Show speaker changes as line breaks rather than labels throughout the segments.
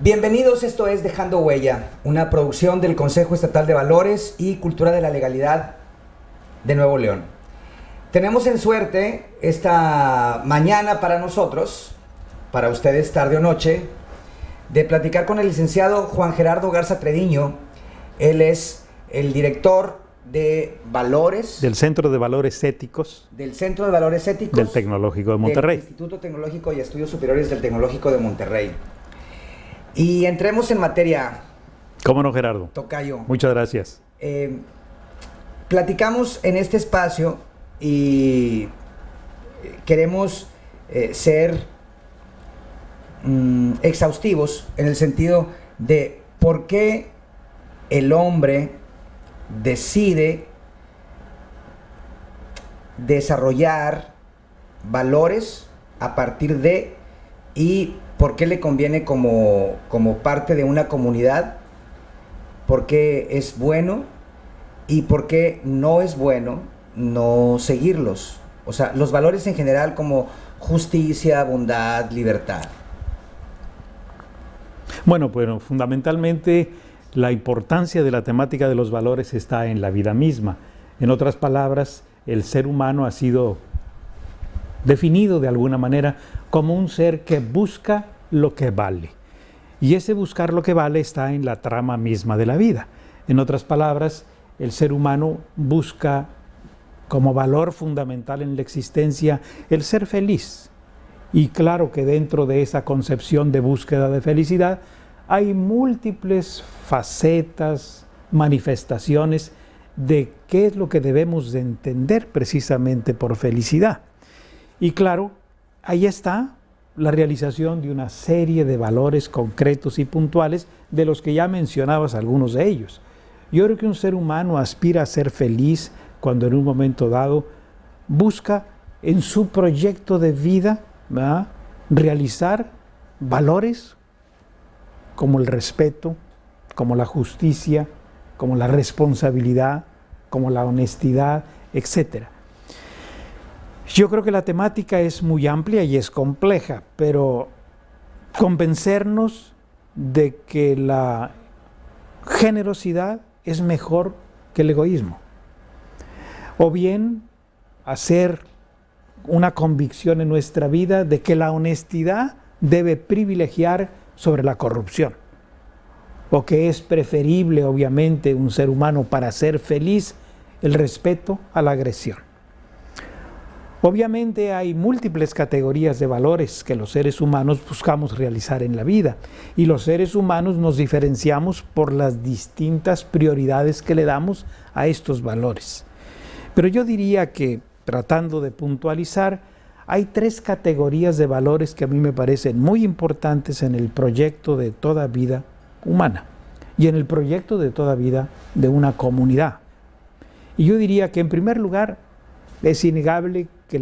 Bienvenidos, esto es Dejando Huella, una producción del Consejo Estatal de Valores y Cultura de la Legalidad de Nuevo León. Tenemos en suerte esta mañana para nosotros, para ustedes tarde o noche, de platicar con el licenciado Juan Gerardo Garza Trediño. Él es el director de Valores.
Del Centro de Valores Éticos.
Del Centro de Valores Éticos.
Del Tecnológico de Monterrey.
Del Instituto Tecnológico y Estudios Superiores del Tecnológico de Monterrey. Y entremos en materia.
¿Cómo no, Gerardo?
Tocayo.
Muchas gracias.
Platicamos en este espacio y queremos ser exhaustivos en el sentido de por qué el hombre decide desarrollar valores a partir de, y por qué le conviene como parte de una comunidad, por qué es bueno y por qué no es bueno no seguirlos. O sea, los valores en general como justicia, bondad, libertad.
Bueno, fundamentalmente la importancia de la temática de los valores está en la vida misma. En otras palabras, el ser humano ha sido definido de alguna manera como un ser que busca lo que vale. Y ese buscar lo que vale está en la trama misma de la vida. En otras palabras, el ser humano busca como valor fundamental en la existencia el ser feliz. Y claro que dentro de esa concepción de búsqueda de felicidad hay múltiples facetas, manifestaciones de qué es lo que debemos de entender precisamente por felicidad. Y claro, ahí está la realización de una serie de valores concretos y puntuales de los que ya mencionabas algunos de ellos. Yo creo que un ser humano aspira a ser feliz cuando en un momento dado busca en su proyecto de vida, ¿verdad?, realizar valores como el respeto, como la justicia, como la responsabilidad, como la honestidad, etc. Yo creo que la temática es muy amplia y es compleja, pero convencernos de que la generosidad es mejor que el egoísmo, o bien hacer una convicción en nuestra vida de que la honestidad debe privilegiar sobre la corrupción, o que es preferible, obviamente, un ser humano para ser feliz, el respeto a la agresión. Obviamente hay múltiples categorías de valores que los seres humanos buscamos realizar en la vida, y los seres humanos nos diferenciamos por las distintas prioridades que le damos a estos valores. Pero yo diría que, tratando de puntualizar, hay tres categorías de valores que a mí me parecen muy importantes en el proyecto de toda vida humana y en el proyecto de toda vida de una comunidad. Y yo diría que, en primer lugar, es innegable que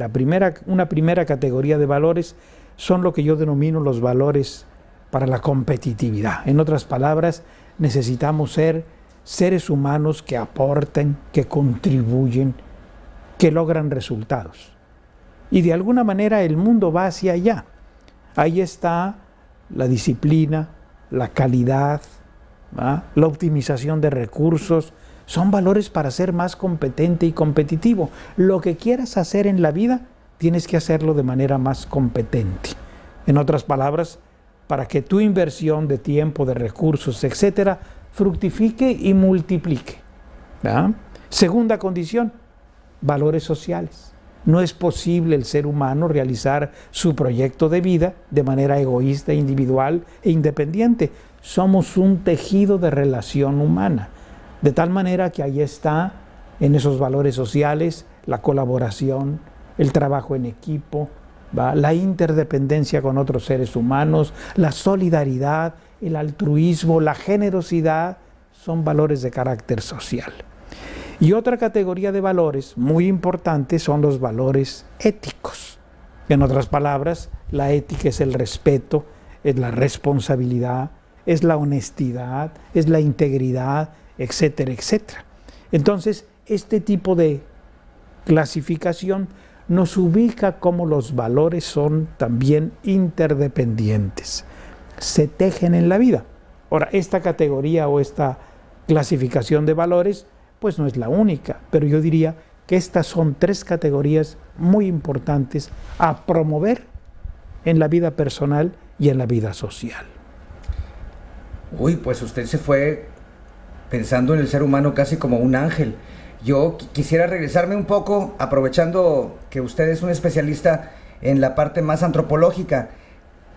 una primera categoría de valores son lo que yo denomino los valores para la competitividad. En otras palabras, necesitamos ser seres humanos que aporten, que contribuyen, que logran resultados. Y de alguna manera el mundo va hacia allá. Ahí está la disciplina, la calidad, ¿va?, la optimización de recursos. Son valores para ser más competente y competitivo. Lo que quieras hacer en la vida, tienes que hacerlo de manera más competente. En otras palabras, para que tu inversión de tiempo, de recursos, etcétera, fructifique y multiplique, ¿va? Segunda condición, valores sociales. No es posible el ser humano realizar su proyecto de vida de manera egoísta, individual e independiente. Somos un tejido de relación humana. De tal manera que ahí está, en esos valores sociales, la colaboración, el trabajo en equipo, ¿va?, la interdependencia con otros seres humanos, la solidaridad, el altruismo, la generosidad, son valores de carácter social. Y otra categoría de valores muy importante son los valores éticos. En otras palabras, la ética es el respeto, es la responsabilidad, es la honestidad, es la integridad, etcétera, etcétera. Entonces, este tipo de clasificación nos ubica como los valores son también interdependientes, se tejen en la vida. Ahora, esta categoría o esta clasificación de valores, pues no es la única, pero yo diría que estas son tres categorías muy importantes a promover en la vida personal y en la vida social.
Uy, pues usted se fue pensando en el ser humano casi como un ángel. Yo quisiera regresarme un poco, aprovechando que usted es un especialista en la parte más antropológica,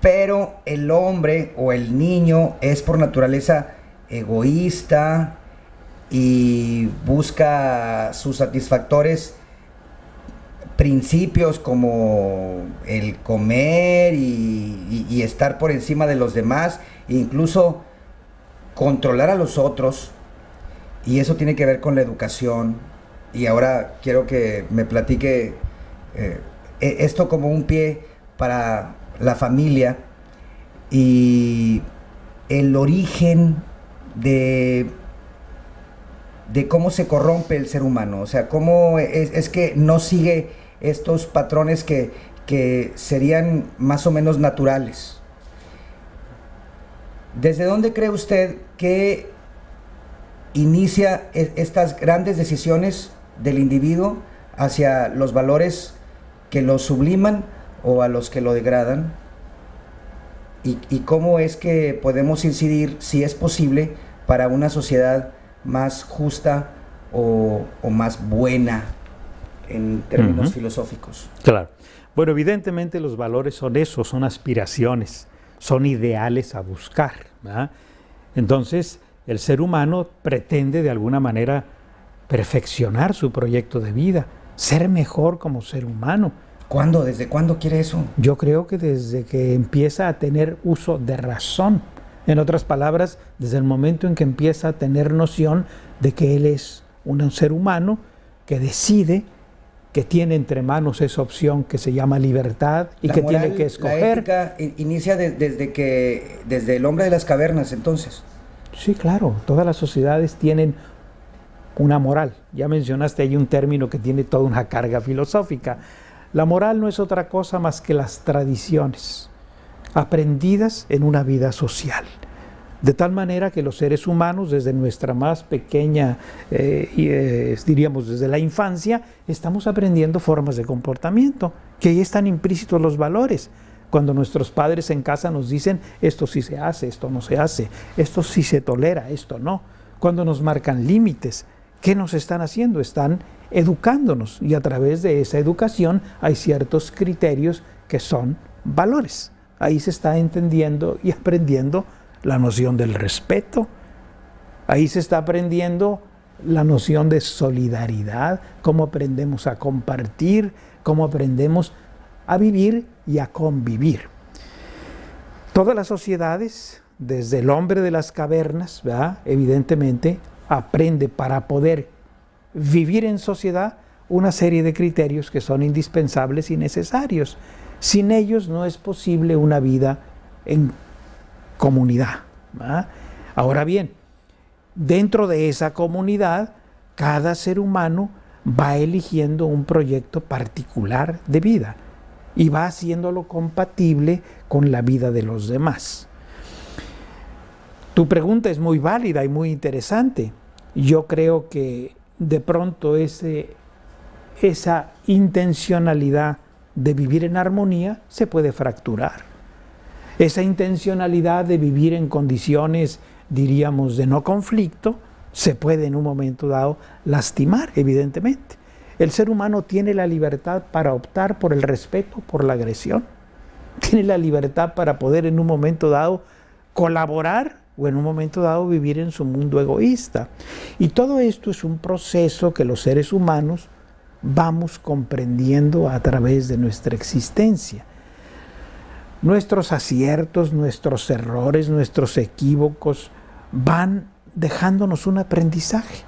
pero el hombre o el niño es por naturaleza egoísta y busca sus satisfactores principios como el comer y estar por encima de los demás, e incluso controlar a los otros, y eso tiene que ver con la educación. Y ahora quiero que me platique esto como un pie para la familia y el origen de cómo se corrompe el ser humano. O sea, cómo es que no sigue estos patrones que serían más o menos naturales. ¿Desde dónde cree usted que inicia estas grandes decisiones del individuo hacia los valores que lo subliman o a los que lo degradan? ¿Y cómo es que podemos incidir, si es posible, para una sociedad más justa o más buena en términos filosóficos?
Claro. Bueno, evidentemente los valores son eso, son aspiraciones, son ideales a buscar, ¿verdad? Entonces, el ser humano pretende de alguna manera perfeccionar su proyecto de vida, ser mejor como ser humano.
¿Cuándo? ¿Desde cuándo quiere eso?
Yo creo que desde que empieza a tener uso de razón. En otras palabras, desde el momento en que empieza a tener noción de que él es un ser humano que decide, que tiene entre manos esa opción que se llama libertad y que tiene que escoger.
La ética inicia desde el hombre de las cavernas, entonces.
Sí, claro, todas las sociedades tienen una moral. Ya mencionaste ahí un término que tiene toda una carga filosófica. La moral no es otra cosa más que las tradiciones aprendidas en una vida social. De tal manera que los seres humanos, desde nuestra más pequeña, diríamos desde la infancia, estamos aprendiendo formas de comportamiento, que ahí están implícitos los valores. Cuando nuestros padres en casa nos dicen, esto sí se hace, esto no se hace, esto sí se tolera, esto no. Cuando nos marcan límites, ¿qué nos están haciendo? Están educándonos, y a través de esa educación hay ciertos criterios que son valores. Ahí se está entendiendo y aprendiendo la noción del respeto. Ahí se está aprendiendo la noción de solidaridad, cómo aprendemos a compartir, cómo aprendemos a vivir y a convivir. Todas las sociedades, desde el hombre de las cavernas, ¿verdad?, evidentemente, aprende para poder vivir en sociedad una serie de criterios que son indispensables y necesarios. Sin ellos no es posible una vida en comunidad, ¿verdad? Ahora bien, dentro de esa comunidad, cada ser humano va eligiendo un proyecto particular de vida y va haciéndolo compatible con la vida de los demás. Tu pregunta es muy válida y muy interesante. Yo creo que de pronto esa intencionalidad de vivir en armonía se puede fracturar. Esa intencionalidad de vivir en condiciones, diríamos, de no conflicto, se puede en un momento dado lastimar, evidentemente. El ser humano tiene la libertad para optar por el respeto, por la agresión. Tiene la libertad para poder en un momento dado colaborar o en un momento dado vivir en su mundo egoísta. Y todo esto es un proceso que los seres humanos vamos comprendiendo a través de nuestra existencia. Nuestros aciertos, nuestros errores, nuestros equívocos van dejándonos un aprendizaje.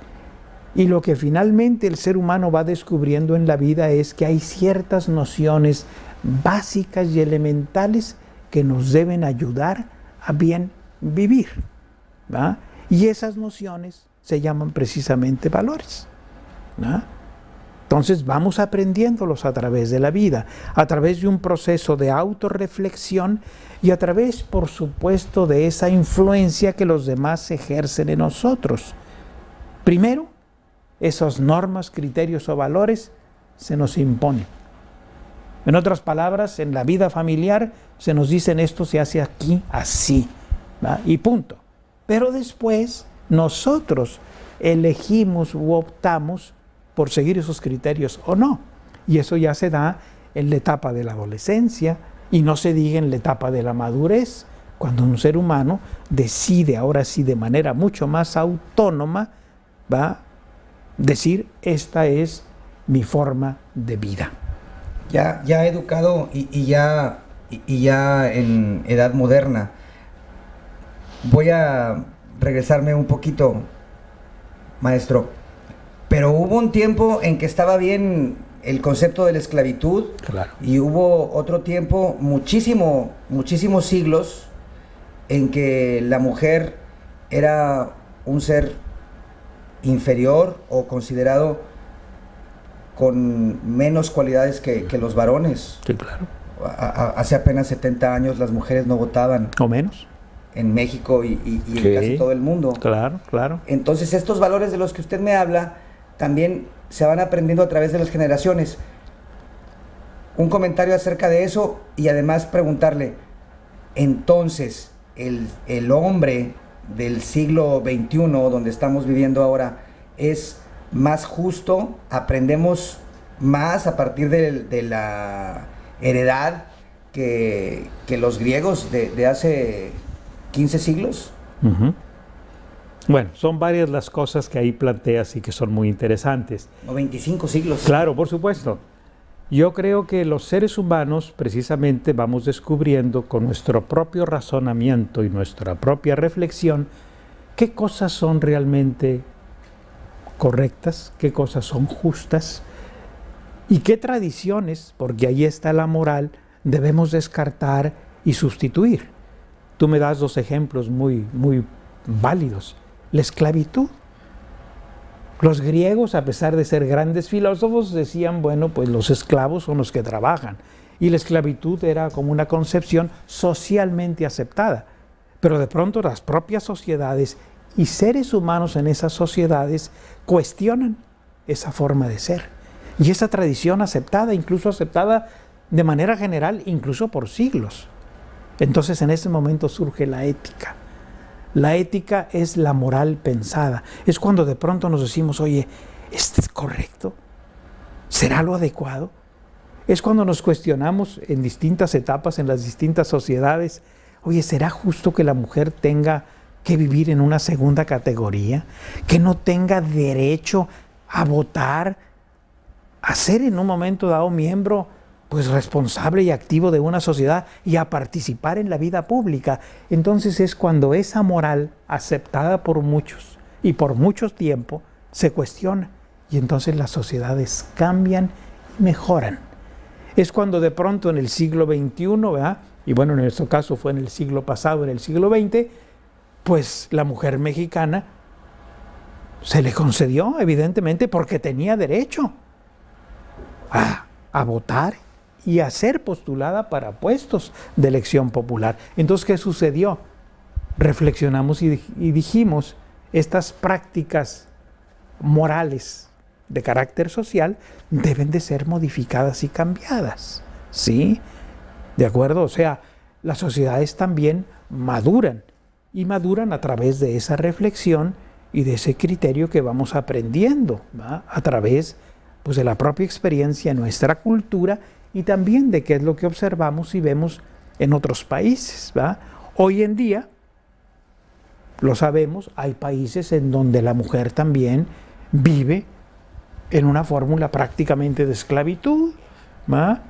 Y lo que finalmente el ser humano va descubriendo en la vida es que hay ciertas nociones básicas y elementales que nos deben ayudar a bien vivir, ¿verdad? Y esas nociones se llaman precisamente valores, ¿verdad? Entonces vamos aprendiéndolos a través de la vida, a través de un proceso de autorreflexión y a través, por supuesto, de esa influencia que los demás ejercen en nosotros. Primero, esas normas, criterios o valores se nos imponen. En otras palabras, en la vida familiar se nos dicen esto se hace aquí así, ¿va? Y punto. Pero después nosotros elegimos u optamos por seguir esos criterios o no. Y eso ya se da en la etapa de la adolescencia y no se diga en la etapa de la madurez, cuando un ser humano decide ahora sí de manera mucho más autónoma, va a decir, esta es mi forma de vida.
Ya educado y ya en edad moderna, voy a regresarme un poquito, maestro, pero hubo un tiempo en que estaba bien el concepto de la esclavitud,
claro,
y hubo otro tiempo, muchísimos siglos, en que la mujer era un ser inferior o considerado con menos cualidades que los varones.
Sí, claro.
Hace apenas 70 años las mujeres no votaban.
O menos.
En México y
Sí,
en casi todo el mundo.
Claro, claro.
Entonces estos valores de los que usted me habla también se van aprendiendo a través de las generaciones. Un comentario acerca de eso y además preguntarle, entonces el hombre del siglo XXI, donde estamos viviendo ahora, es más justo, aprendemos más a partir de la heredad que los griegos de hace 15 siglos.
Uh-huh. Bueno, son varias las cosas que ahí planteas y que son muy interesantes.
O 25 siglos.
Claro, por supuesto. Yo creo que los seres humanos precisamente vamos descubriendo con nuestro propio razonamiento y nuestra propia reflexión qué cosas son realmente correctas, qué cosas son justas y qué tradiciones, porque ahí está la moral, debemos descartar y sustituir. Tú me das dos ejemplos muy válidos. La esclavitud. Los griegos, a pesar de ser grandes filósofos, decían, bueno, pues los esclavos son los que trabajan. Y la esclavitud era como una concepción socialmente aceptada. Pero de pronto las propias sociedades y seres humanos en esas sociedades cuestionan esa forma de ser. Y esa tradición aceptada, incluso aceptada de manera general, incluso por siglos. Entonces en ese momento surge la ética. La ética es la moral pensada. Es cuando de pronto nos decimos, oye, ¿esto es correcto? ¿Será lo adecuado? Es cuando nos cuestionamos en distintas etapas, en las distintas sociedades, oye, ¿será justo que la mujer tenga que vivir en una segunda categoría? ¿Que no tenga derecho a votar, a ser en un momento dado miembro pues responsable y activo de una sociedad y a participar en la vida pública? Entonces es cuando esa moral aceptada por muchos y por mucho tiempo se cuestiona y entonces las sociedades cambian y mejoran. Es cuando de pronto en el siglo XXI, ¿verdad? Y bueno, en nuestro caso fue en el siglo pasado, en el siglo XX, pues la mujer mexicana se le concedió, evidentemente, porque tenía derecho a votar y a ser postulada para puestos de elección popular. Entonces, ¿qué sucedió? Reflexionamos y dijimos, estas prácticas morales de carácter social deben de ser modificadas y cambiadas, ¿sí? ¿De acuerdo? O sea, las sociedades también maduran, y maduran a través de esa reflexión y de ese criterio que vamos aprendiendo, ¿va? A través pues, de la propia experiencia en nuestra cultura y también de qué es lo que observamos y vemos en otros países, ¿va? Hoy en día, lo sabemos, hay países en donde la mujer también vive en una fórmula prácticamente de esclavitud, ¿va?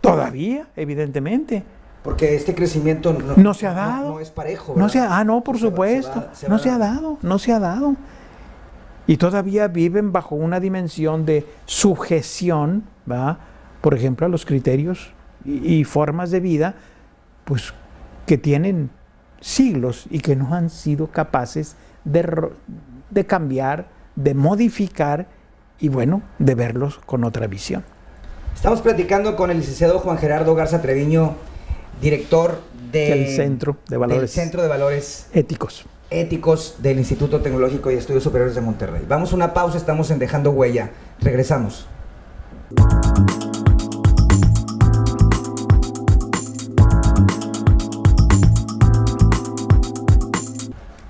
Todavía, evidentemente.
Porque este crecimiento
no se ha dado.
No es parejo,
¿verdad? No, por supuesto. No se ha dado. Y todavía viven bajo una dimensión de sujeción, ¿va? Por ejemplo, a los criterios y formas de vida, pues, que tienen siglos y que no han sido capaces de cambiar, de modificar y bueno, de verlos con otra visión.
Estamos platicando con el licenciado Juan Gerardo Garza Treviño, director
del Centro de Valores
Éticos del Instituto Tecnológico y Estudios Superiores de Monterrey. Vamos a una pausa, estamos en Dejando Huella. Regresamos.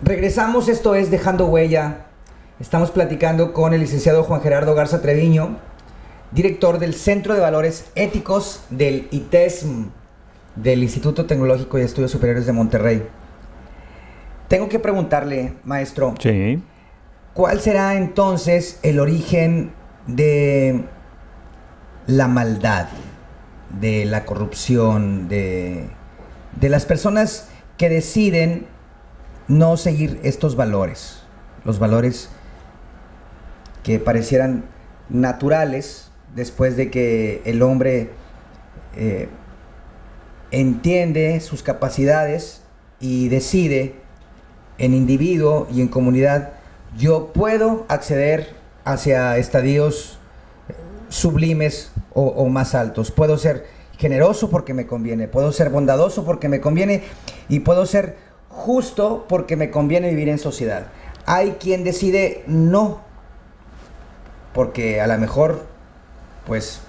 Regresamos, esto es Dejando Huella. Estamos platicando con el licenciado Juan Gerardo Garza Treviño, director del Centro de Valores Éticos del ITESM, del Instituto Tecnológico y Estudios Superiores de Monterrey. Tengo que preguntarle, maestro,
sí,
¿cuál será entonces el origen de la maldad, de la corrupción, de las personas que deciden no seguir estos valores, los valores que parecieran naturales después de que el hombre entiende sus capacidades y decide en individuo y en comunidad, yo puedo acceder hacia estadios sublimes o más altos? Puedo ser generoso porque me conviene, puedo ser bondadoso porque me conviene y puedo ser justo porque me conviene vivir en sociedad. Hay quien decide no, porque a lo mejor pues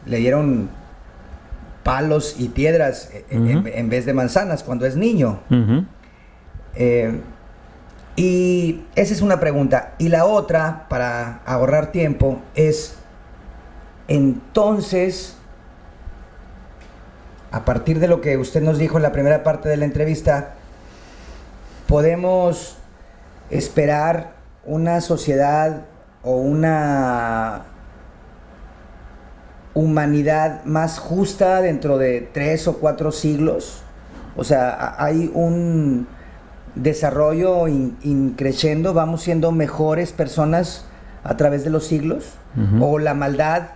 le dieron palos y piedras en vez de manzanas cuando es niño. Y esa es una pregunta. Y la otra, para ahorrar tiempo, es entonces, a partir de lo que usted nos dijo en la primera parte de la entrevista, ¿podemos esperar una sociedad o una humanidad más justa dentro de 3 o 4 siglos? O sea, hay un desarrollo increciendo, vamos siendo mejores personas a través de los siglos, o la maldad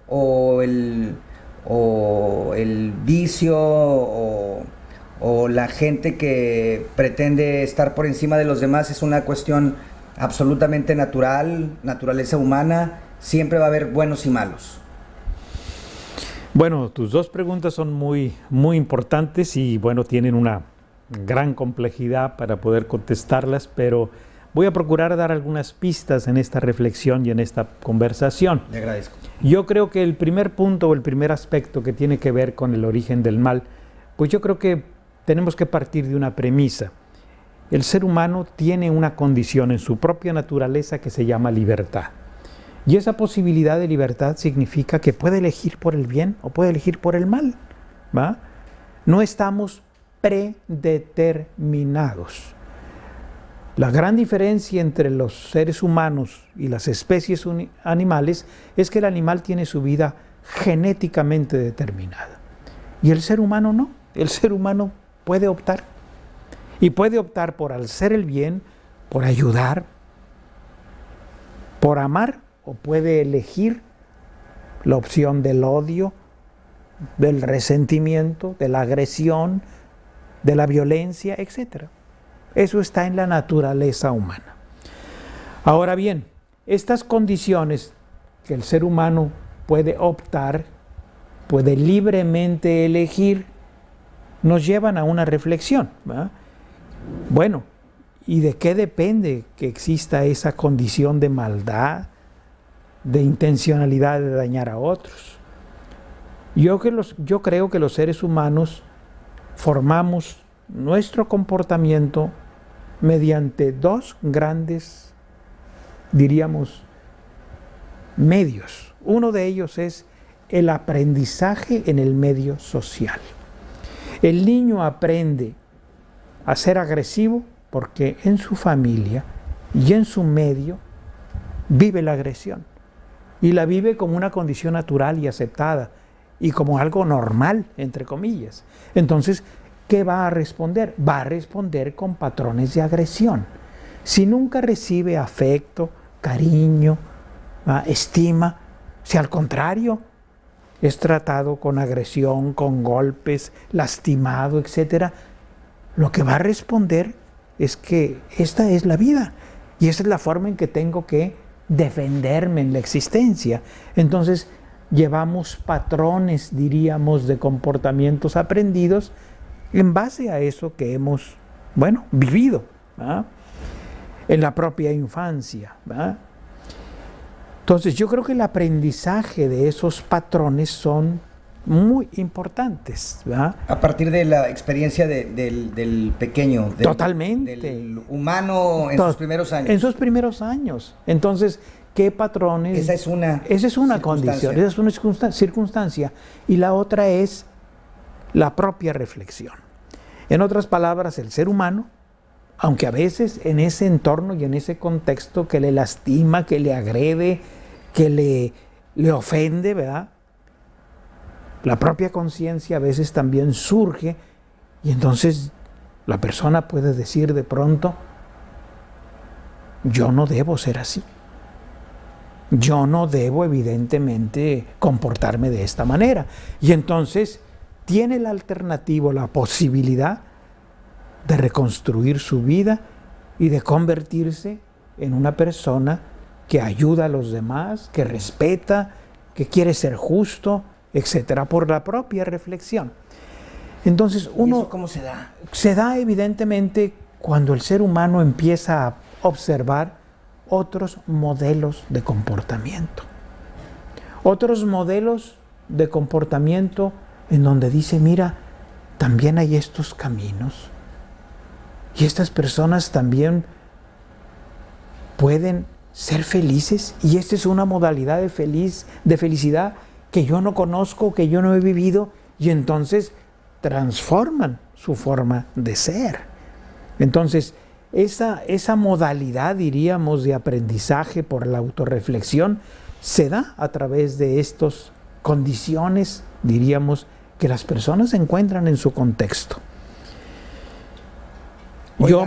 o el vicio o la gente que pretende estar por encima de los demás es una cuestión absolutamente natural, naturaleza humana, siempre va a haber buenos y malos.
Bueno, tus dos preguntas son muy importantes y bueno, tienen una gran complejidad para poder contestarlas, pero voy a procurar dar algunas pistas en esta reflexión y en esta conversación.
Le agradezco.
Yo creo que el primer punto o el primer aspecto que tiene que ver con el origen del mal, pues yo creo que tenemos que partir de una premisa. El ser humano tiene una condición en su propia naturaleza que se llama libertad. Y esa posibilidad de libertad significa que puede elegir por el bien o puede elegir por el mal, ¿va? No estamos predeterminados. La gran diferencia entre los seres humanos y las especies animales es que el animal tiene su vida genéticamente determinada y el ser humano no. El ser humano puede optar y puede optar por hacer el bien, por ayudar, por amar, o puede elegir la opción del odio, del resentimiento, de la agresión, de la violencia, etc. Eso está en la naturaleza humana. Ahora bien, estas condiciones que el ser humano puede optar, puede libremente elegir, nos llevan a una reflexión, ¿verdad? Bueno, ¿y de qué depende que exista esa condición de maldad, de intencionalidad de dañar a otros? Yo creo que los seres humanos formamos nuestro comportamiento mediante dos grandes, diríamos, medios. Uno de ellos es el aprendizaje en el medio social. El niño aprende a ser agresivo porque en su familia y en su medio vive la agresión y la vive como una condición natural y aceptada y como algo normal, entre comillas. Entonces, ¿qué va a responder? Va a responder con patrones de agresión. Si nunca recibe afecto, cariño, estima, si al contrario es tratado con agresión, con golpes, lastimado, etc., lo que va a responder es que esta es la vida y esa es la forma en que tengo que defenderme en la existencia. Entonces llevamos patrones, diríamos, de comportamientos aprendidos en base a eso que hemos, bueno, vivido, ¿verdad?, en la propia infancia, ¿verdad? Entonces yo creo que el aprendizaje de esos patrones son muy importantes, ¿verdad?
A partir de la experiencia del pequeño,
Totalmente.
Del humano en sus primeros años.
En sus primeros años. Entonces, ¿qué patrones?
Esa es
una condición, esa es una circunstancia. Y la otra es la propia reflexión. En otras palabras, el ser humano, aunque a veces en ese entorno y en ese contexto que le lastima, que le agrede, que le ofende, ¿verdad?, la propia conciencia a veces también surge, y entonces la persona puede decir de pronto: yo no debo ser así. Yo no debo, evidentemente, comportarme de esta manera. Y entonces tiene la alternativa, la posibilidad de reconstruir su vida y de convertirse en una persona que ayuda a los demás, que respeta, que quiere ser justo, etcétera, por la propia reflexión. Entonces uno...
¿Y eso cómo se da?
Se da evidentemente cuando el ser humano empieza a observar otros modelos de comportamiento. Otros modelos de comportamiento en donde dice: mira, también hay estos caminos. Y estas personas también pueden ser felices. Y esta es una modalidad de felicidad que yo no conozco, que yo no he vivido. Y entonces transforman su forma de ser. Entonces, esa modalidad, diríamos, de aprendizaje por la autorreflexión se da a través de estas condiciones, diríamos, que las personas se encuentran en su contexto.
Oiga,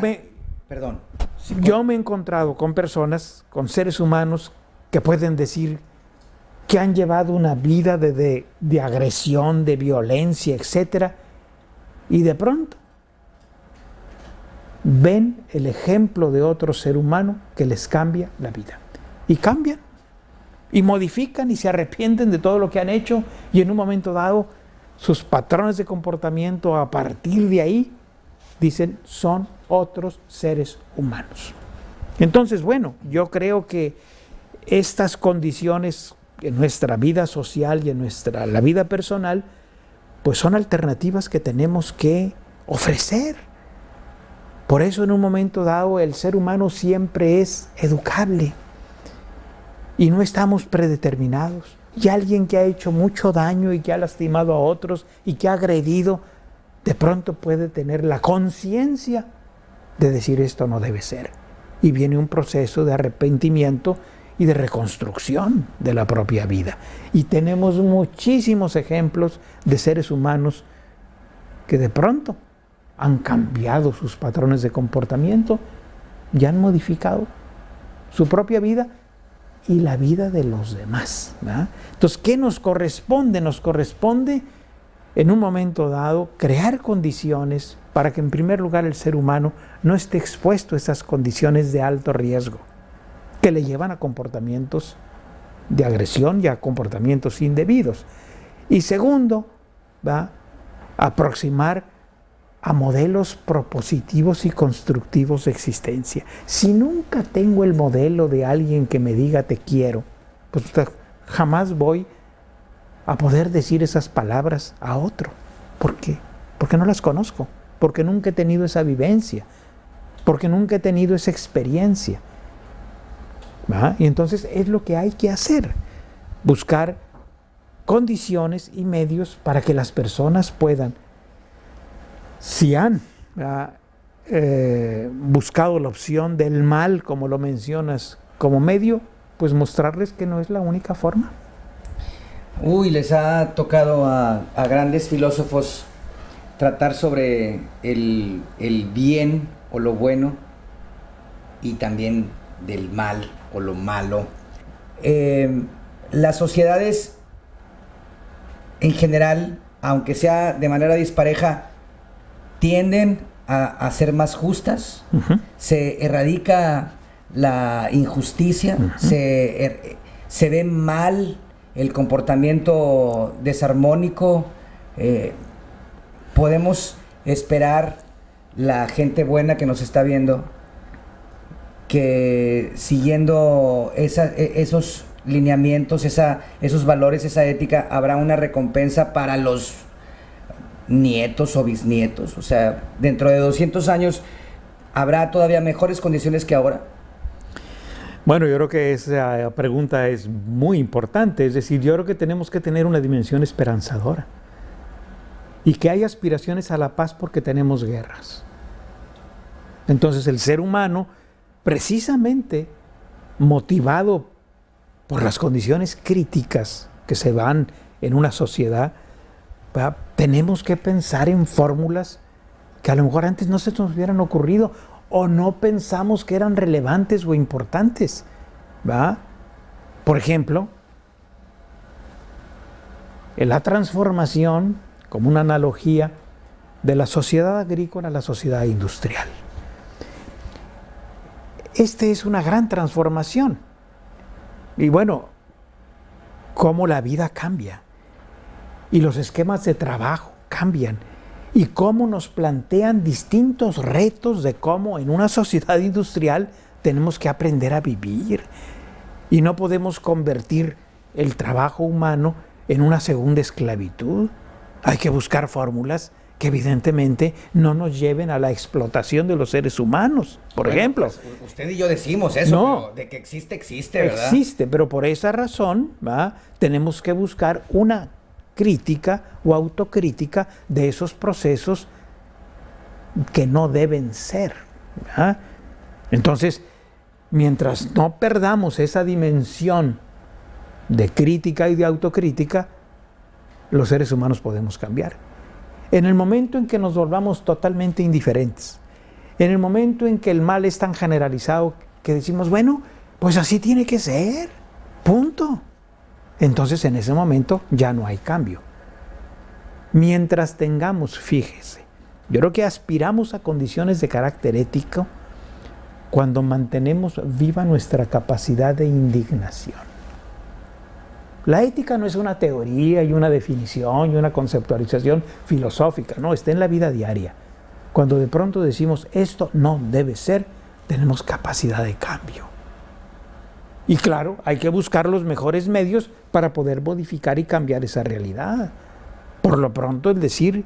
Yo me he encontrado con personas, con seres humanos que pueden decir que han llevado una vida de agresión, de violencia, etcétera, y de pronto ven el ejemplo de otro ser humano que les cambia la vida. Y cambian, y modifican, y se arrepienten de todo lo que han hecho, y en un momento dado, sus patrones de comportamiento a partir de ahí, dicen, son otros seres humanos. Entonces, bueno, yo creo que estas condiciones en nuestra vida social y en la vida personal, pues son alternativas que tenemos que ofrecer. Por eso en un momento dado el ser humano siempre es educable y no estamos predeterminados. Y alguien que ha hecho mucho daño y que ha lastimado a otros y que ha agredido, de pronto puede tener la conciencia de decir: esto no debe ser. Y viene un proceso de arrepentimiento y de reconstrucción de la propia vida. Y tenemos muchísimos ejemplos de seres humanos que de pronto han cambiado sus patrones de comportamiento y han modificado su propia vida y la vida de los demás, ¿verdad? Entonces, ¿qué nos corresponde? Nos corresponde en un momento dado crear condiciones para que en primer lugar el ser humano no esté expuesto a esas condiciones de alto riesgo que le llevan a comportamientos de agresión y a comportamientos indebidos. Y segundo, ¿va?, aproximar a modelos propositivos y constructivos de existencia. Si nunca tengo el modelo de alguien que me diga te quiero, pues jamás voy a poder decir esas palabras a otro. ¿Por qué? Porque no las conozco, porque nunca he tenido esa vivencia, porque nunca he tenido esa experiencia. ¿Va? Y entonces es lo que hay que hacer, buscar condiciones y medios para que las personas puedan, si han buscado la opción del mal, como lo mencionas, como medio, pues mostrarles que no es la única forma.
Uy, les ha tocado a grandes filósofos tratar sobre el bien o lo bueno y también del mal o lo malo. Las sociedades en general, aunque sea de manera dispareja, tienden a ser más justas. Se erradica la injusticia, se ve mal el comportamiento desarmónico. Podemos esperar, la gente buena que nos está viendo, que siguiendo esos lineamientos, esos valores, esa ética, habrá una recompensa para los nietos o bisnietos. O sea, dentro de 200 años, ¿habrá todavía mejores condiciones que ahora?
Bueno, yo creo que esa pregunta es muy importante. Es decir, yo creo que tenemos que tener una dimensión esperanzadora y que hay aspiraciones a la paz porque tenemos guerras. Entonces el ser humano, precisamente motivado por las condiciones críticas que se van en una sociedad, tenemos que pensar en fórmulas que a lo mejor antes no se nos hubieran ocurrido o no pensamos que eran relevantes o importantes, ¿va? Por ejemplo, en la transformación, como una analogía, de la sociedad agrícola a la sociedad industrial. Esta es una gran transformación. Y bueno, cómo la vida cambia y los esquemas de trabajo cambian y cómo nos plantean distintos retos de cómo en una sociedad industrial tenemos que aprender a vivir y no podemos convertir el trabajo humano en una segunda esclavitud. Hay que buscar fórmulas que evidentemente no nos lleven a la explotación de los seres humanos, por ejemplo.
Pues usted y yo decimos eso,
no,
pero de que existe, ¿verdad?
Existe, pero por esa razón, ¿va?, tenemos que buscar una crítica o autocrítica de esos procesos que no deben ser, ¿va? Entonces, mientras no perdamos esa dimensión de crítica y de autocrítica, los seres humanos podemos cambiar. En el momento en que nos volvamos totalmente indiferentes, en el momento en que el mal es tan generalizado que decimos, bueno, pues así tiene que ser, punto. Entonces en ese momento ya no hay cambio. Mientras tengamos, fíjese, yo creo que aspiramos a condiciones de carácter ético cuando mantenemos viva nuestra capacidad de indignación. La ética no es una teoría y una definición y una conceptualización filosófica, no, está en la vida diaria. Cuando de pronto decimos esto no debe ser, tenemos capacidad de cambio. Y claro, hay que buscar los mejores medios para poder modificar y cambiar esa realidad. Por lo pronto el decir,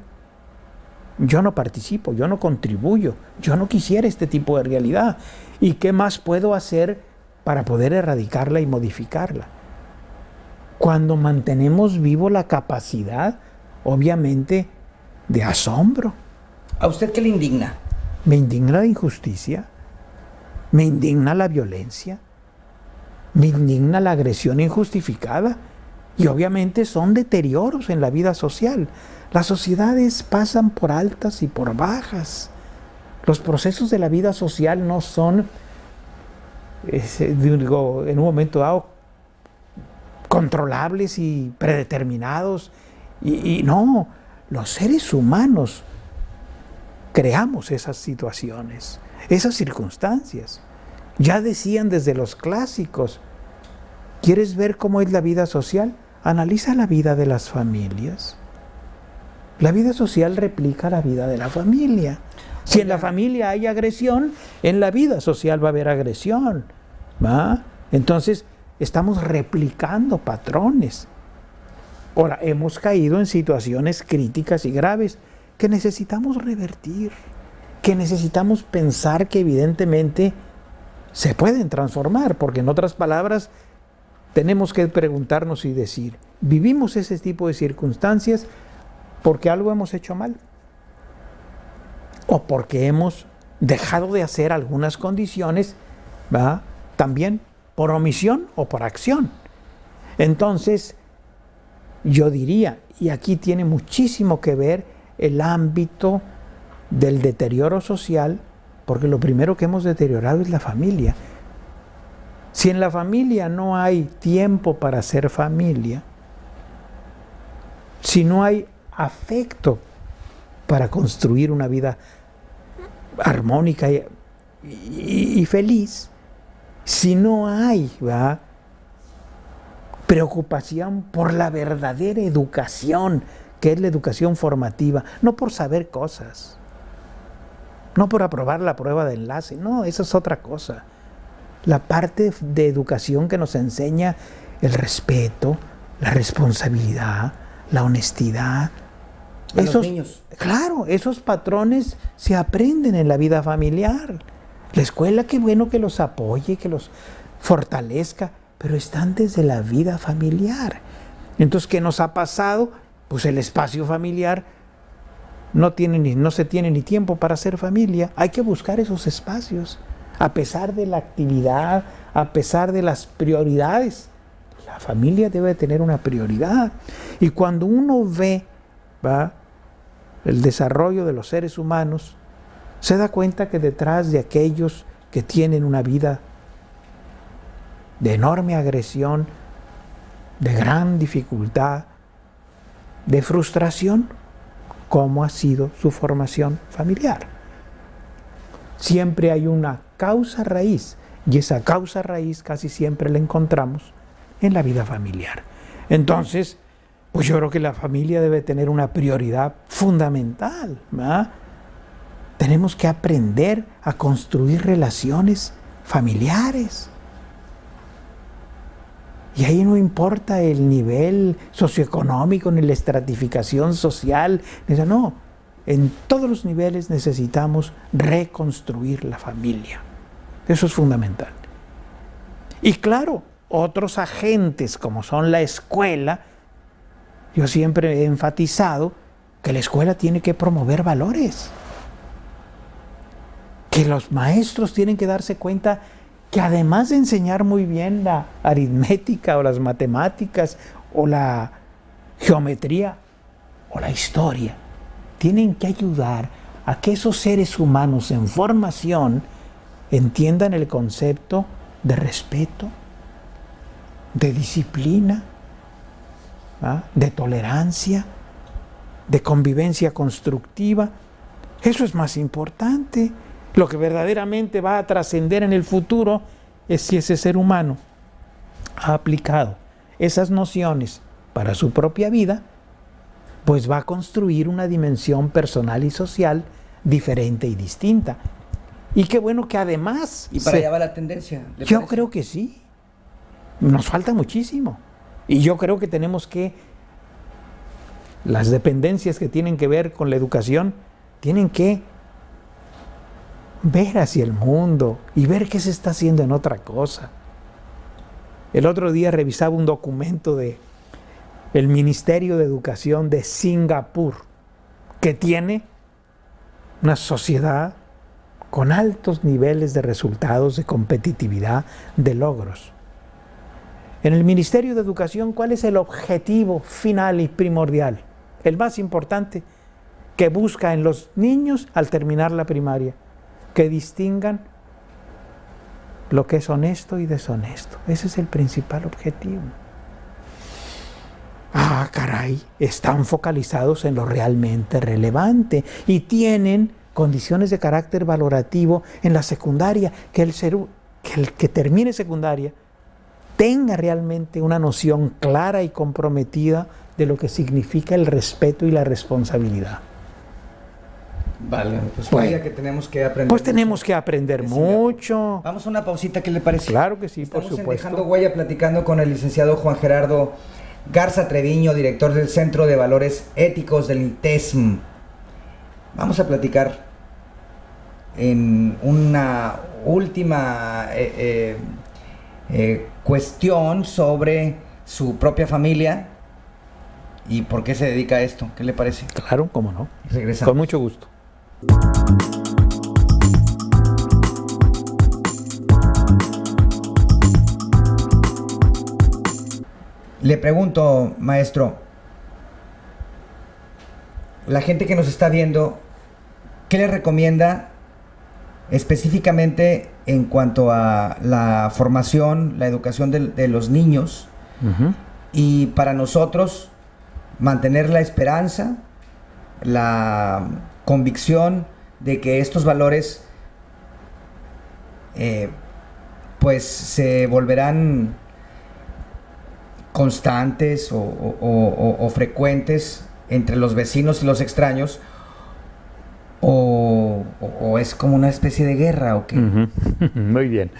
yo no participo, yo no contribuyo, yo no quisiera este tipo de realidad. ¿Y qué más puedo hacer para poder erradicarla y modificarla? Cuando mantenemos vivo la capacidad, obviamente, de asombro.
¿A usted qué le indigna?
Me indigna la injusticia, me indigna la violencia, me indigna la agresión injustificada y obviamente son deterioros en la vida social. Las sociedades pasan por altas y por bajas. Los procesos de la vida social no son, digo, en un momento dado, controlables y predeterminados. Y no, los seres humanos creamos esas situaciones, esas circunstancias. Ya decían desde los clásicos, ¿quieres ver cómo es la vida social? Analiza la vida de las familias. La vida social replica la vida de la familia. Si en la familia hay agresión, en la vida social va a haber agresión, ¿va? Entonces, estamos replicando patrones. Ahora, hemos caído en situaciones críticas y graves que necesitamos revertir, que necesitamos pensar que evidentemente se pueden transformar, porque en otras palabras, tenemos que preguntarnos y decir, ¿vivimos ese tipo de circunstancias porque algo hemos hecho mal? ¿O porque hemos dejado de hacer algunas condiciones, ¿va?, también por omisión o por acción? Entonces, yo diría, y aquí tiene muchísimo que ver el ámbito del deterioro social, porque lo primero que hemos deteriorado es la familia. Si en la familia no hay tiempo para ser familia, si no hay afecto para construir una vida armónica y feliz, si no hay, ¿verdad?, preocupación por la verdadera educación, que es la educación formativa, no por saber cosas, no por aprobar la prueba de enlace, no, eso es otra cosa. La parte de educación que nos enseña el respeto, la responsabilidad, la honestidad.
Los niños.
Claro, esos patrones se aprenden en la vida familiar. La escuela, qué bueno que los apoye, que los fortalezca, pero están desde la vida familiar. Entonces, ¿qué nos ha pasado? Pues el espacio familiar no se tiene ni tiempo para hacer familia. Hay que buscar esos espacios, a pesar de la actividad, a pesar de las prioridades. La familia debe tener una prioridad. Y cuando uno ve, ¿va?, el desarrollo de los seres humanos, se da cuenta que detrás de aquellos que tienen una vida de enorme agresión, de gran dificultad, de frustración, ¿cómo ha sido su formación familiar? Siempre hay una causa raíz, y esa causa raíz casi siempre la encontramos en la vida familiar. Entonces, pues yo creo que la familia debe tener una prioridad fundamental, ¿verdad? Tenemos que aprender a construir relaciones familiares. Y ahí no importa el nivel socioeconómico ni la estratificación social, no, en todos los niveles necesitamos reconstruir la familia. Eso es fundamental. Y claro, otros agentes como son la escuela, yo siempre he enfatizado que la escuela tiene que promover valores, que los maestros tienen que darse cuenta que además de enseñar muy bien la aritmética o las matemáticas o la geometría o la historia, tienen que ayudar a que esos seres humanos en formación entiendan el concepto de respeto, de disciplina, ¿ah?, de tolerancia, de convivencia constructiva. Eso es más importante. Lo que verdaderamente va a trascender en el futuro es si ese ser humano ha aplicado esas nociones para su propia vida, pues va a construir una dimensión personal y social diferente y distinta. Y qué bueno que además...
¿Y para allá va la tendencia?
Yo creo que sí. Nos falta muchísimo. Y yo creo que tenemos que... Las dependencias que tienen que ver con la educación tienen que ver hacia el mundo y ver qué se está haciendo en otra cosa. El otro día revisaba un documento de el Ministerio de Educación de Singapur, que tiene una sociedad con altos niveles de resultados, de competitividad, de logros. En el Ministerio de Educación, ¿cuál es el objetivo final y primordial? El más importante que busca en los niños al terminar la primaria, que distingan lo que es honesto y deshonesto. Ese es el principal objetivo. Ah, caray, están focalizados en lo realmente relevante y tienen condiciones de carácter valorativo en la secundaria, que el que termine secundaria tenga realmente una noción clara y comprometida de lo que significa el respeto y la responsabilidad.
Vale, pues
bueno,
que tenemos que aprender.
Pues tenemos que aprender mucho.
Vamos a una pausita, ¿qué le parece?
Claro que sí,
Estamos
por supuesto.
Dejando Huella platicando con el licenciado Juan Gerardo Garza Treviño, director del Centro de Valores Éticos del INTESM. Vamos a platicar en una última cuestión sobre su propia familia y por qué se dedica a esto. ¿Qué le parece?
Claro, cómo no.
Regresamos.
Con mucho gusto.
Le pregunto, maestro, la gente que nos está viendo, ¿qué le recomienda específicamente en cuanto a la formación, la educación de los niños? Y para nosotros, mantener la esperanza, la convicción de que estos valores pues se volverán constantes o frecuentes entre los vecinos y los extraños, o es como una especie de guerra, ¿o qué?
Muy bien.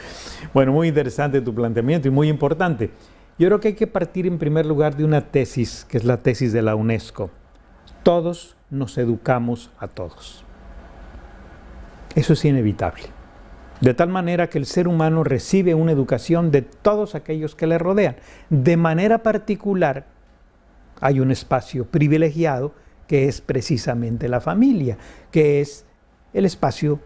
Bueno, muy interesante tu planteamiento y muy importante. Yo creo que hay que partir en primer lugar de una tesis, que es la tesis de la UNESCO. Todos nos educamos a todos. Eso es inevitable. De tal manera que el ser humano recibe una educación de todos aquellos que le rodean. De manera particular, hay un espacio privilegiado que es precisamente la familia, que es el espacio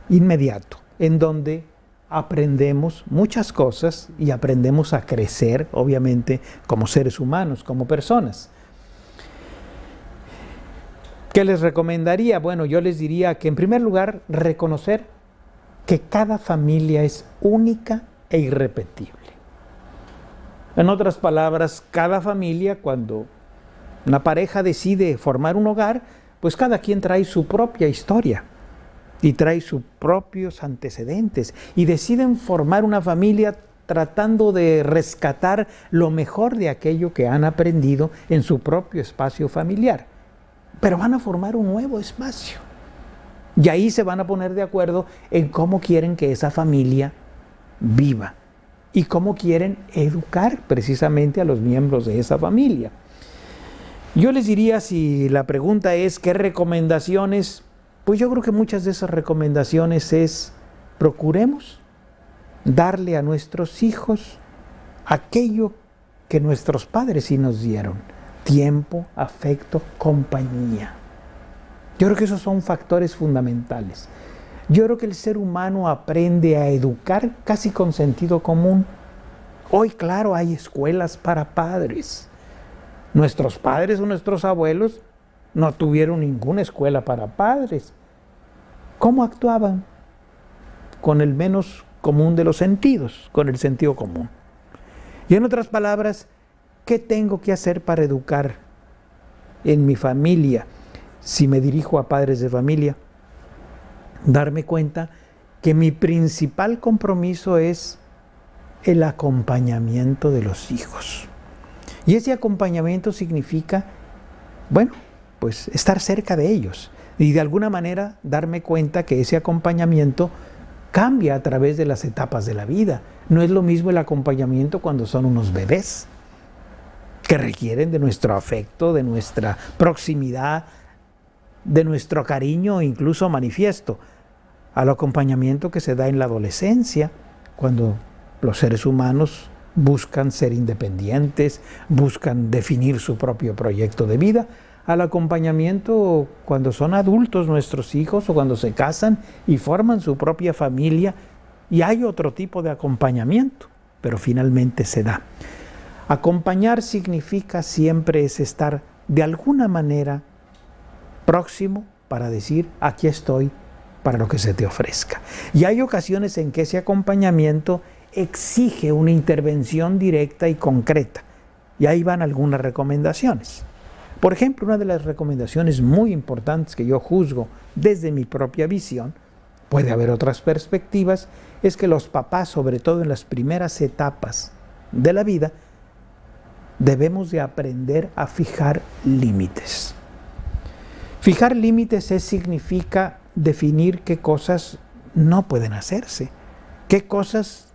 inmediato, en donde aprendemos muchas cosas y aprendemos a crecer, obviamente, como seres humanos, como personas. ¿Qué les recomendaría? Bueno, yo les diría que en primer lugar, reconocer que cada familia es única e irrepetible. En otras palabras, cada familia, cuando una pareja decide formar un hogar, pues cada quien trae su propia historia y trae sus propios antecedentes y deciden formar una familia tratando de rescatar lo mejor de aquello que han aprendido en su propio espacio familiar. Pero van a formar un nuevo espacio. Y ahí se van a poner de acuerdo en cómo quieren que esa familia viva y cómo quieren educar precisamente a los miembros de esa familia. Yo les diría, si la pregunta es ¿qué recomendaciones? Pues yo creo que muchas de esas recomendaciones es procuremos darle a nuestros hijos aquello que nuestros padres sí nos dieron: tiempo, afecto, compañía. Yo creo que esos son factores fundamentales. Yo creo que el ser humano aprende a educar casi con sentido común. Hoy, claro, hay escuelas para padres. Nuestros padres o nuestros abuelos no tuvieron ninguna escuela para padres. ¿Cómo actuaban? Con el menos común de los sentidos, con el sentido común. Y en otras palabras, ¿qué tengo que hacer para educar en mi familia? Si me dirijo a padres de familia, darme cuenta que mi principal compromiso es el acompañamiento de los hijos. Y ese acompañamiento significa, bueno, pues estar cerca de ellos y de alguna manera darme cuenta que ese acompañamiento cambia a través de las etapas de la vida. No es lo mismo el acompañamiento cuando son unos bebés, que requieren de nuestro afecto, de nuestra proximidad, de nuestro cariño, incluso manifiesto, al acompañamiento que se da en la adolescencia, cuando los seres humanos buscan ser independientes, buscan definir su propio proyecto de vida, al acompañamiento cuando son adultos nuestros hijos o cuando se casan y forman su propia familia, y hay otro tipo de acompañamiento, pero finalmente se da. Acompañar significa siempre es estar de alguna manera próximo para decir, aquí estoy para lo que se te ofrezca. Y hay ocasiones en que ese acompañamiento exige una intervención directa y concreta. Y ahí van algunas recomendaciones. Por ejemplo, una de las recomendaciones muy importantes que yo juzgo desde mi propia visión, puede haber otras perspectivas, es que los papás, sobre todo en las primeras etapas de la vida, debemos de aprender a fijar límites. Fijar límites significa definir qué cosas no pueden hacerse, qué cosas,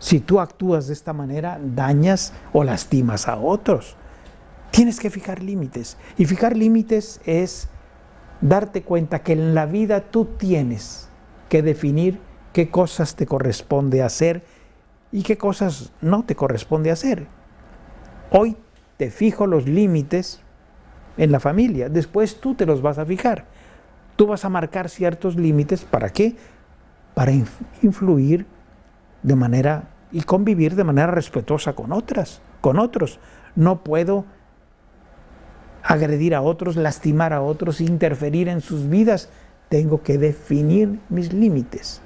si tú actúas de esta manera, dañas o lastimas a otros. Tienes que fijar límites. Y fijar límites es darte cuenta que en la vida tú tienes que definir qué cosas te corresponde hacer y qué cosas no te corresponde hacer. Hoy te fijo los límites en la familia, después tú te los vas a fijar. Tú vas a marcar ciertos límites, ¿para qué? Para influir de manera y convivir de manera respetuosa con otros. No puedo agredir a otros, lastimar a otros, interferir en sus vidas. Tengo que definir mis límites.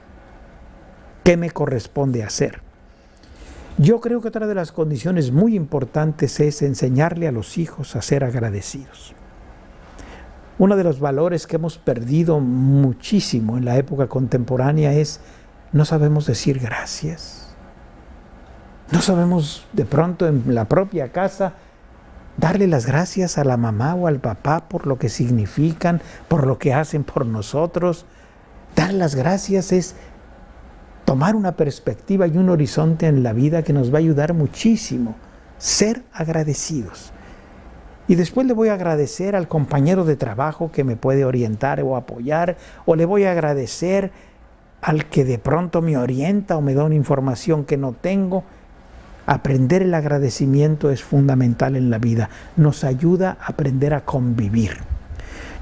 ¿Qué me corresponde hacer? Yo creo que otra de las condiciones muy importantes es enseñarle a los hijos a ser agradecidos. Uno de los valores que hemos perdido muchísimo en la época contemporánea es no sabemos decir gracias. No sabemos de pronto en la propia casa darle las gracias a la mamá o al papá por lo que significan, por lo que hacen por nosotros. Dar las gracias es tomar una perspectiva y un horizonte en la vida que nos va a ayudar muchísimo. Ser agradecidos. Y después le voy a agradecer al compañero de trabajo que me puede orientar o apoyar, o le voy a agradecer al que de pronto me orienta o me da una información que no tengo. Aprender el agradecimiento es fundamental en la vida. Nos ayuda a aprender a convivir.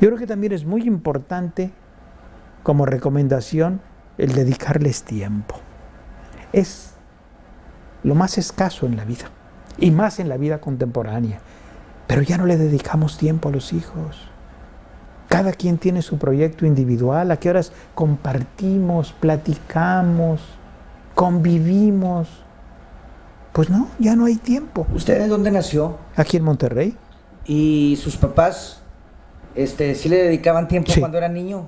Yo creo que también es muy importante, como recomendación, el dedicarles tiempo. Es lo más escaso en la vida, y más en la vida contemporánea. Pero ya no le dedicamos tiempo a los hijos. Cada quien tiene su proyecto individual. ¿A qué horas compartimos, platicamos, convivimos? Pues no, ya no hay tiempo.
¿Usted de dónde nació?
Aquí en Monterrey.
¿Y sus papás sí le dedicaban tiempo
Sí.
cuando era niño?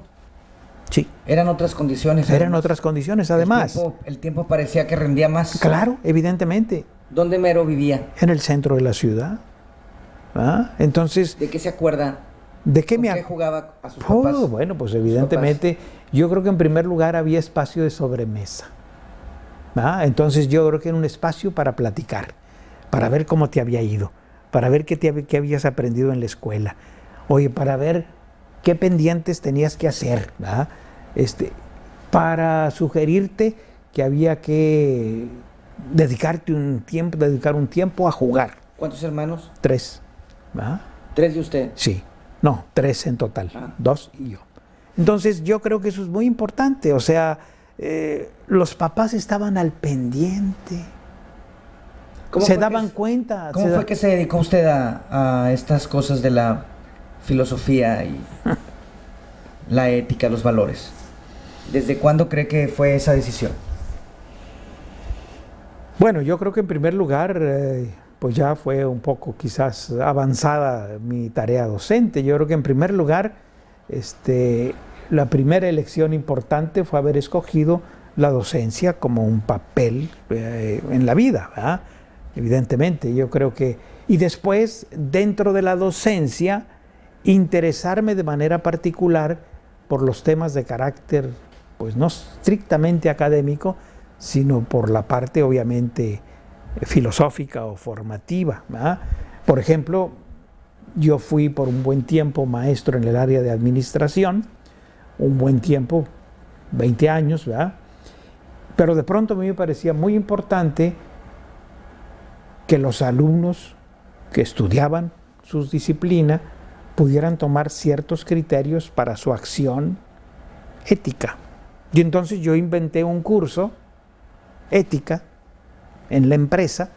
Sí.
¿Eran otras condiciones?
Eran otras condiciones, además.
El tiempo parecía que rendía más.
Claro, evidentemente.
¿Dónde mero vivía?
En el centro de la ciudad. ¿Ah? Entonces,
¿De qué se acuerda?
¿de qué
¿Con
me
qué jugaba a sus
Oh,
papás?
bueno, pues evidentemente, yo creo que en primer lugar había espacio de sobremesa. ¿Ah? Entonces yo creo que era un espacio para platicar, para ver cómo te había ido, para ver qué habías aprendido en la escuela, oye, para ver qué pendientes tenías que hacer, ¿verdad? Para sugerirte que había que dedicar un tiempo a jugar.
¿Cuántos hermanos?
3. ¿verdad?
3 de usted.
Sí, no, 3 en total,
Ah.
2 y yo. Entonces yo creo que eso es muy importante, o sea, los papás estaban al pendiente, se daban cuenta.
¿Cómo fue que se dedicó usted a estas cosas de la filosofía y la ética, los valores? ¿Desde cuándo cree que fue esa decisión?
Bueno, yo creo que en primer lugar, pues ya fue un poco quizás avanzada mi tarea docente. Yo creo que en primer lugar, la primera elección importante fue haber escogido la docencia como un papel en la vida, ¿verdad? Evidentemente, yo creo que... Y después, dentro de la docencia, interesarme de manera particular por los temas de carácter, pues no estrictamente académico, sino por la parte obviamente filosófica o formativa, ¿verdad? Por ejemplo, yo fui por un buen tiempo maestro en el área de administración, un buen tiempo, 20 años, ¿verdad? Pero de pronto a mí me parecía muy importante que los alumnos que estudiaban sus disciplinas pudieran tomar ciertos criterios para su acción ética. Y entonces yo inventé un curso, ética, en la empresa,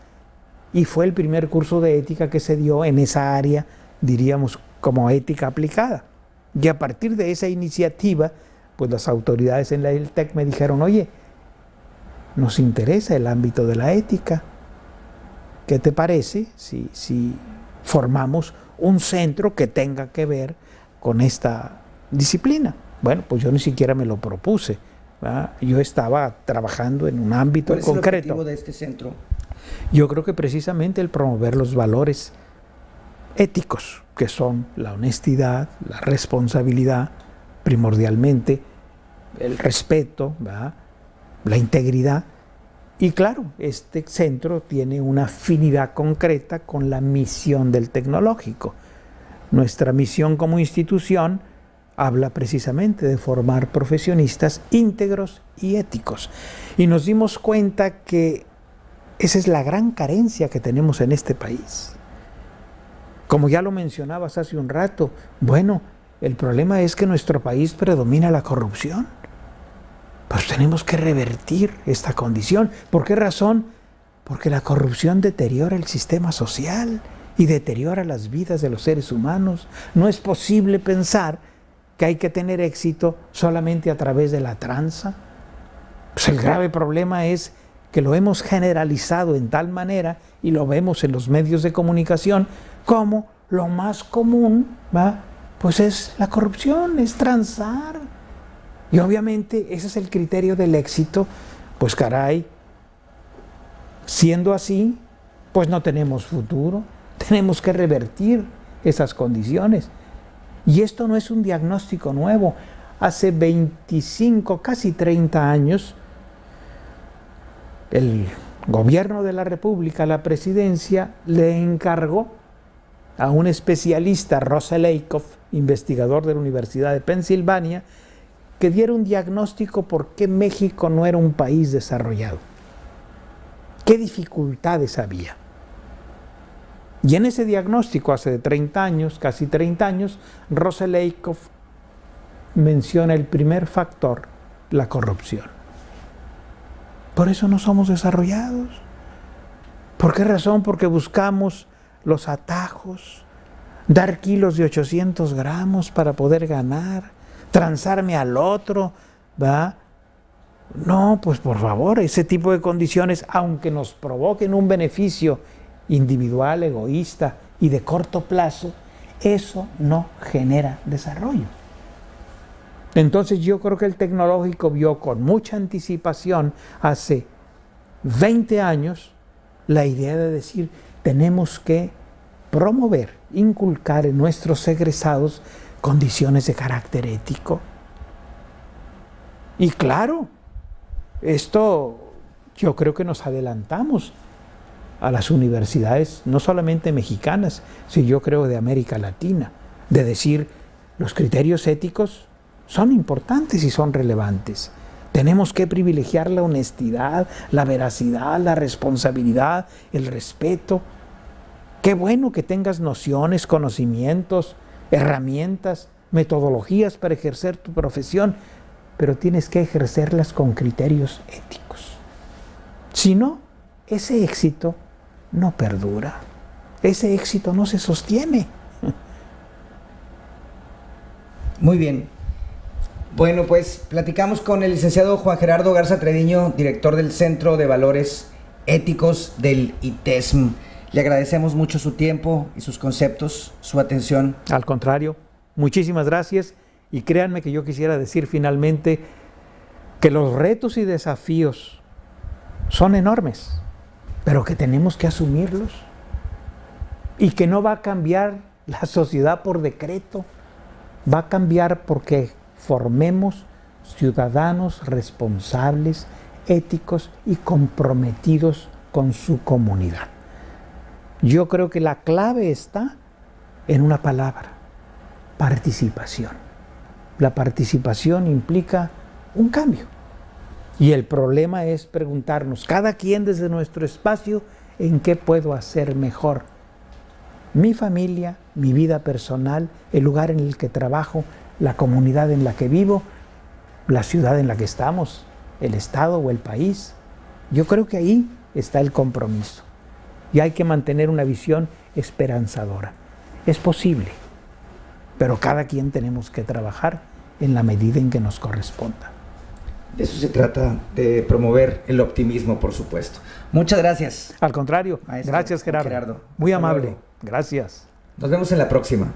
y fue el primer curso de ética que se dio en esa área, diríamos, como ética aplicada. Y a partir de esa iniciativa, pues las autoridades en la IELTEC me dijeron, oye, nos interesa el ámbito de la ética. ¿Qué te parece si formamos un centro que tenga que ver con esta disciplina? Bueno, pues yo ni siquiera me lo propuse, ¿verdad? Yo estaba trabajando en un ámbito concreto.
¿Cuál es el objetivo de este centro?
Yo creo que precisamente el promover los valores éticos, que son la honestidad, la responsabilidad, primordialmente, el respeto, ¿verdad? La integridad. Y claro, este centro tiene una afinidad concreta con la misión del tecnológico. Nuestra misión como institución habla precisamente de formar profesionistas íntegros y éticos. Y nos dimos cuenta que esa es la gran carencia que tenemos en este país. Como ya lo mencionabas hace un rato, bueno, el problema es que en nuestro país predomina la corrupción. Pues tenemos que revertir esta condición. ¿Por qué razón? Porque la corrupción deteriora el sistema social y deteriora las vidas de los seres humanos. No es posible pensar que hay que tener éxito solamente a través de la tranza. Pues el grave problema es que lo hemos generalizado en tal manera, y lo vemos en los medios de comunicación, como lo más común, ¿va? Pues es la corrupción, es transar. Y obviamente ese es el criterio del éxito. Pues caray, siendo así, pues no tenemos futuro. Tenemos que revertir esas condiciones. Y esto no es un diagnóstico nuevo. Hace 25, casi 30 años, el gobierno de la República, la presidencia, le encargó a un especialista, Russell Ackoff, investigador de la Universidad de Pensilvania, que diera un diagnóstico por qué México no era un país desarrollado. ¿Qué dificultades había? Y en ese diagnóstico, hace 30 años, casi 30 años, Russell Ackoff menciona el primer factor, la corrupción. Por eso no somos desarrollados. ¿Por qué razón? Porque buscamos los atajos, dar kilos de 800 gramos para poder ganar, transarme al otro, ¿va? No, pues por favor, ese tipo de condiciones, aunque nos provoquen un beneficio individual, egoísta y de corto plazo, eso no genera desarrollo. Entonces yo creo que el tecnológico vio con mucha anticipación hace 20 años la idea de decir, tenemos que promover, inculcar en nuestros egresados condiciones de carácter ético. Y claro, esto yo creo que nos adelantamos a las universidades, no solamente mexicanas, sino yo creo de América Latina, de decir, los criterios éticos son importantes y son relevantes. Tenemos que privilegiar la honestidad, la veracidad, la responsabilidad, el respeto. Qué bueno que tengas nociones, conocimientos, herramientas, metodologías para ejercer tu profesión, pero tienes que ejercerlas con criterios éticos. Si no, ese éxito no perdura, ese éxito no se sostiene.
Muy bien. Bueno, pues platicamos con el licenciado Juan Gerardo Garza Trediño, director del Centro de Valores Éticos del ITESM. Le agradecemos mucho su tiempo y sus conceptos, su atención.
Al contrario, muchísimas gracias, y créanme que yo quisiera decir finalmente que los retos y desafíos son enormes, pero que tenemos que asumirlos y que no va a cambiar la sociedad por decreto, va a cambiar porque formemos ciudadanos responsables, éticos y comprometidos con su comunidad. Yo creo que la clave está en una palabra: participación. La participación implica un cambio. Y el problema es preguntarnos, cada quien desde nuestro espacio, ¿en qué puedo hacer mejor? Mi familia, mi vida personal, el lugar en el que trabajo, la comunidad en la que vivo, la ciudad en la que estamos, el estado o el país. Yo creo que ahí está el compromiso. Y hay que mantener una visión esperanzadora. Es posible, pero cada quien tenemos que trabajar en la medida en que nos corresponda.
De eso se trata, de promover el optimismo, por supuesto. Muchas gracias.
Al contrario,
Maestro,
gracias Gerardo.
Gerardo.
Muy
Hasta
amable.
luego.
Gracias.
Nos vemos en la próxima.